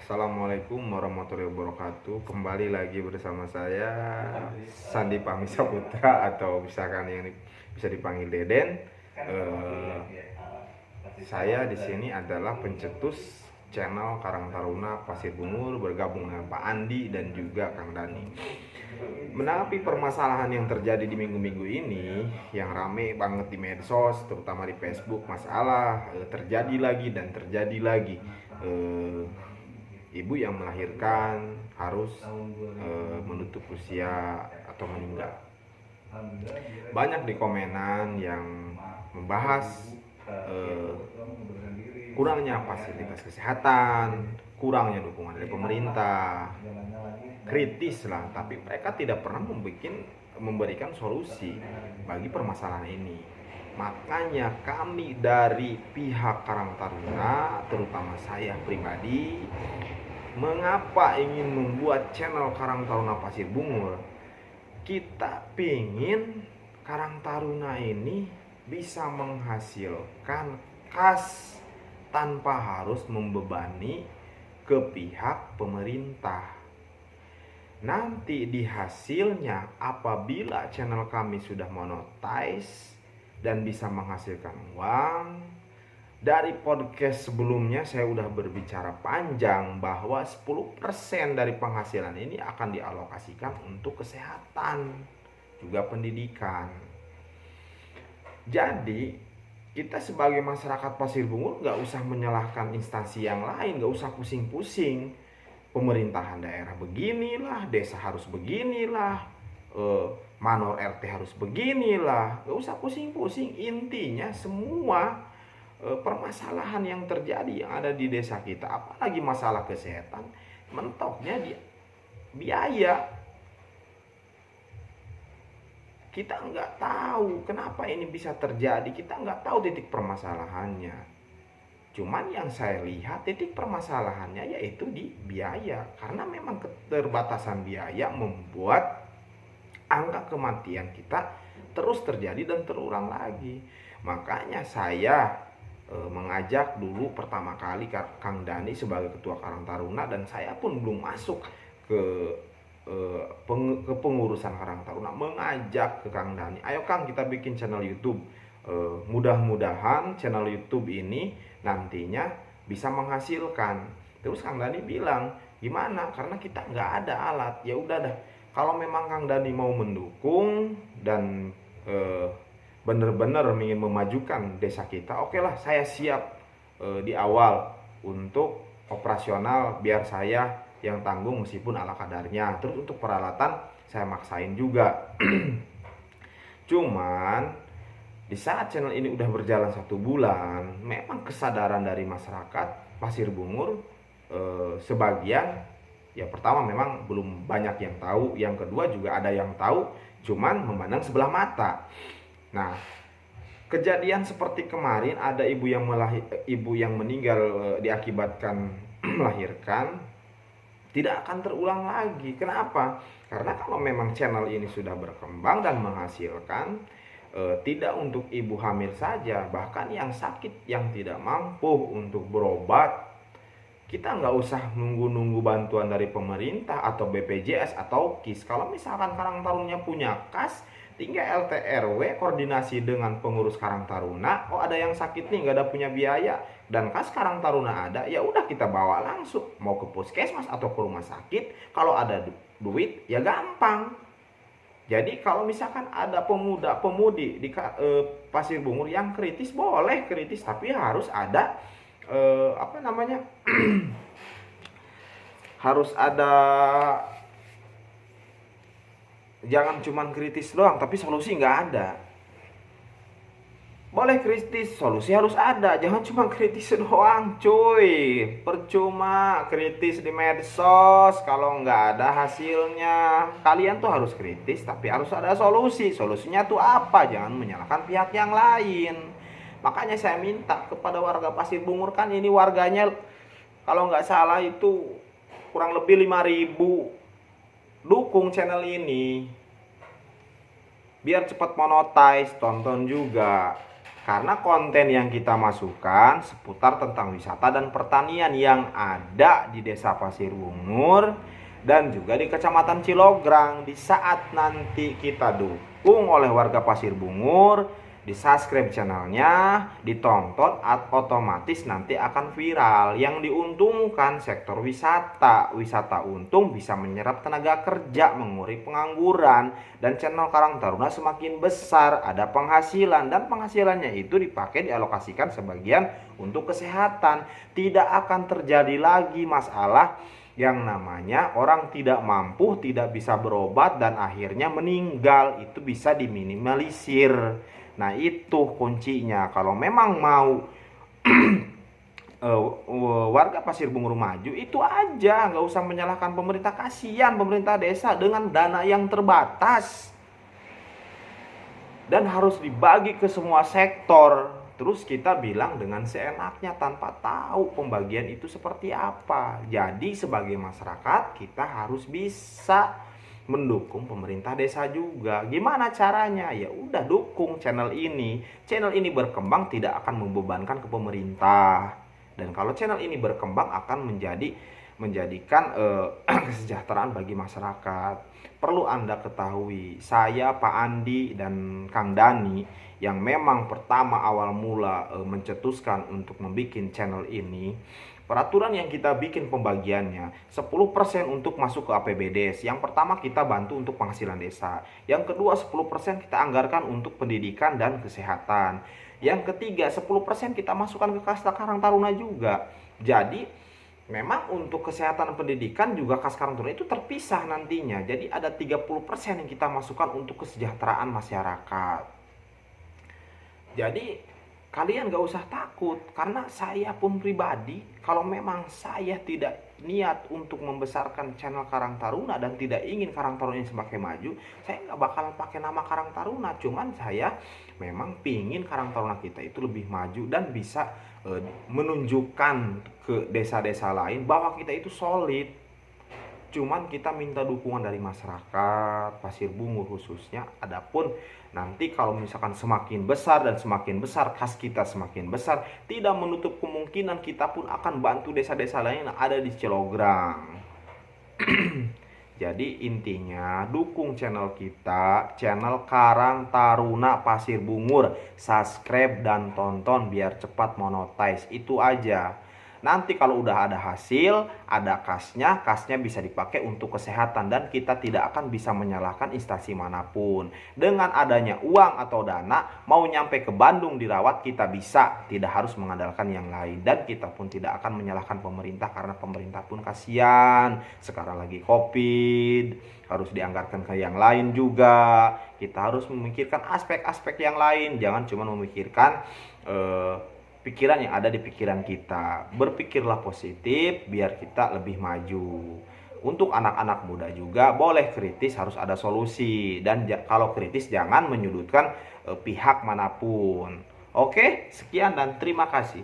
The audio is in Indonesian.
Assalamualaikum warahmatullahi wabarakatuh. Kembali lagi bersama saya Sandi Pamisa Putra atau misalkan yang bisa dipanggil Deden. Saya di sini adalah pencetus channel Karang Taruna Pasir Bungur, bergabung dengan Pak Andi dan juga Kang Dani. Menanggapi permasalahan yang terjadi di minggu-minggu ini, yang rame banget di medsos, terutama di Facebook, masalah terjadi lagi dan terjadi lagi. Ibu yang melahirkan harus menutup usia atau meninggal. Banyak di komenan yang membahas kurangnya fasilitas kesehatan, kurangnya dukungan dari pemerintah, kritis lah, tapi mereka tidak pernah memberikan solusi bagi permasalahan ini. Makanya kami dari pihak Karang Taruna, terutama saya pribadi, mengapa ingin membuat channel Karang Taruna Pasir Bungur? Kita pingin Karang Taruna ini bisa menghasilkan kas tanpa harus membebani ke pihak pemerintah. Nanti di hasilnya apabila channel kami sudah monetize dan bisa menghasilkan uang, dari podcast sebelumnya saya udah berbicara panjang bahwa 10% dari penghasilan ini akan dialokasikan untuk kesehatan, juga pendidikan. Jadi kita sebagai masyarakat Pasir Bungur gak usah menyalahkan instansi yang lain, gak usah pusing-pusing. Pemerintahan daerah beginilah, desa harus beginilah, manor RT harus beginilah, gak usah pusing-pusing. Intinya semua permasalahan yang terjadi yang ada di desa kita, apalagi masalah kesehatan, mentoknya di biaya. Kita nggak tahu kenapa ini bisa terjadi, kita nggak tahu titik permasalahannya. Cuman yang saya lihat titik permasalahannya yaitu di biaya, karena memang keterbatasan biaya membuat angka kematian kita terus terjadi dan terulang lagi. Makanya saya mengajak dulu pertama kali Kang Dani sebagai ketua Karang Taruna, dan saya pun belum masuk ke pengurusan Karang Taruna, mengajak ke Kang Dani, ayo Kang kita bikin channel YouTube. Mudah-mudahan channel YouTube ini nantinya bisa menghasilkan. Terus Kang Dani bilang gimana, karena kita nggak ada alat. Ya udah dah, kalau memang Kang Dani mau mendukung dan benar-benar ingin memajukan desa kita, oke lah, saya siap di awal untuk operasional, biar saya yang tanggung meskipun ala kadarnya. Terus untuk peralatan saya maksain juga. Cuman di saat channel ini udah berjalan 1 bulan, memang kesadaran dari masyarakat Pasir Bungur sebagian, ya pertama memang belum banyak yang tahu, yang kedua juga ada yang tahu cuman memandang sebelah mata. Nah, kejadian seperti kemarin ada ibu yang meninggal diakibatkan melahirkan tidak akan terulang lagi. Kenapa? Karena kalau memang channel ini sudah berkembang dan menghasilkan, tidak untuk ibu hamil saja, bahkan yang sakit, yang tidak mampu untuk berobat, kita nggak usah nunggu-nunggu bantuan dari pemerintah atau BPJS atau KIS. Kalau misalkan Karang Taruna punya kas, tinggal RT RW koordinasi dengan pengurus Karang Taruna, oh ada yang sakit nih, nggak ada punya biaya, dan kas Karang Taruna ada, ya udah kita bawa langsung, mau ke puskesmas atau ke rumah sakit. Kalau ada duit ya gampang. Jadi kalau misalkan ada pemuda-pemudi di Pasir Bungur yang kritis, boleh kritis, tapi harus ada harus ada, jangan cuman kritis doang tapi solusi nggak ada. Boleh kritis, solusi harus ada, jangan cuma kritis doang cuy. Percuma kritis di medsos kalau nggak ada hasilnya. Kalian tuh harus kritis tapi harus ada solusi. Solusinya tuh apa? Jangan menyalahkan pihak yang lain. Makanya saya minta kepada warga Pasir Bungur, kan ini warganya kalau nggak salah itu kurang lebih 5.000. Dukung channel ini biar cepat monetize, tonton juga. Karena konten yang kita masukkan seputar tentang wisata dan pertanian yang ada di Desa Pasir Bungur dan juga di Kecamatan Cilograng. Di saat nanti kita dukung oleh warga Pasir Bungur, di subscribe channelnya, ditonton, otomatis nanti akan viral. Yang diuntungkan sektor wisata. Wisata untung bisa menyerap tenaga kerja, mengurangi pengangguran, dan channel Karang Taruna semakin besar, ada penghasilan, dan penghasilannya itu dipakai dialokasikan sebagian untuk kesehatan. Tidak akan terjadi lagi masalah yang namanya orang tidak mampu, tidak bisa berobat, dan akhirnya meninggal. Itu bisa diminimalisir. Nah, itu kuncinya. Kalau memang mau warga Pasir Bungur maju, itu aja, nggak usah menyalahkan pemerintah. Kasihan pemerintah desa dengan dana yang terbatas dan harus dibagi ke semua sektor. Terus kita bilang dengan seenaknya tanpa tahu pembagian itu seperti apa. Jadi sebagai masyarakat kita harus bisa mendukung pemerintah desa juga. Gimana caranya? Ya udah, dukung channel ini. Channel ini berkembang tidak akan membebankan ke pemerintah. Dan kalau channel ini berkembang akan menjadikan kesejahteraan bagi masyarakat. Perlu Anda ketahui, saya, Pak Andi, dan Kang Dani yang memang pertama awal mula mencetuskan untuk membuat channel ini. Peraturan yang kita bikin pembagiannya 10% untuk masuk ke APBDes. Yang pertama kita bantu untuk penghasilan desa. Yang kedua 10% kita anggarkan untuk pendidikan dan kesehatan. Yang ketiga 10% kita masukkan ke Kas Karang Taruna juga. Jadi memang untuk kesehatan dan pendidikan juga Kas Karang Taruna itu terpisah nantinya. Jadi ada 30% yang kita masukkan untuk kesejahteraan masyarakat. Jadi kalian gak usah takut, karena saya pun pribadi, kalau memang saya tidak niat untuk membesarkan channel Karang Taruna dan tidak ingin Karang Taruna ini semakin maju, saya gak bakalan pakai nama Karang Taruna. Cuman saya memang pingin Karang Taruna kita itu lebih maju dan bisa menunjukkan ke desa-desa lain bahwa kita itu solid. Cuman kita minta dukungan dari masyarakat Pasir Bungur khususnya. Adapun nanti kalau misalkan semakin besar dan semakin besar, kas kita semakin besar, tidak menutup kemungkinan kita pun akan bantu desa-desa lain yang ada di Cilograng. Jadi intinya dukung channel kita, channel Karang Taruna Pasir Bungur. Subscribe dan tonton biar cepat monetize. Itu aja. Nanti kalau udah ada hasil, ada kasnya bisa dipakai untuk kesehatan dan kita tidak akan bisa menyalahkan instansi manapun. Dengan adanya uang atau dana, mau nyampe ke Bandung dirawat kita bisa, tidak harus mengandalkan yang lain. Dan kita pun tidak akan menyalahkan pemerintah karena pemerintah pun kasihan. Sekarang lagi COVID, harus dianggarkan ke yang lain juga. Kita harus memikirkan aspek-aspek yang lain, jangan cuma memikirkan pikiran yang ada di pikiran kita. Berpikirlah positif biar kita lebih maju. Untuk anak-anak muda juga boleh kritis, harus ada solusi. Dan kalau kritis jangan menyudutkan pihak manapun. Oke, sekian dan terima kasih.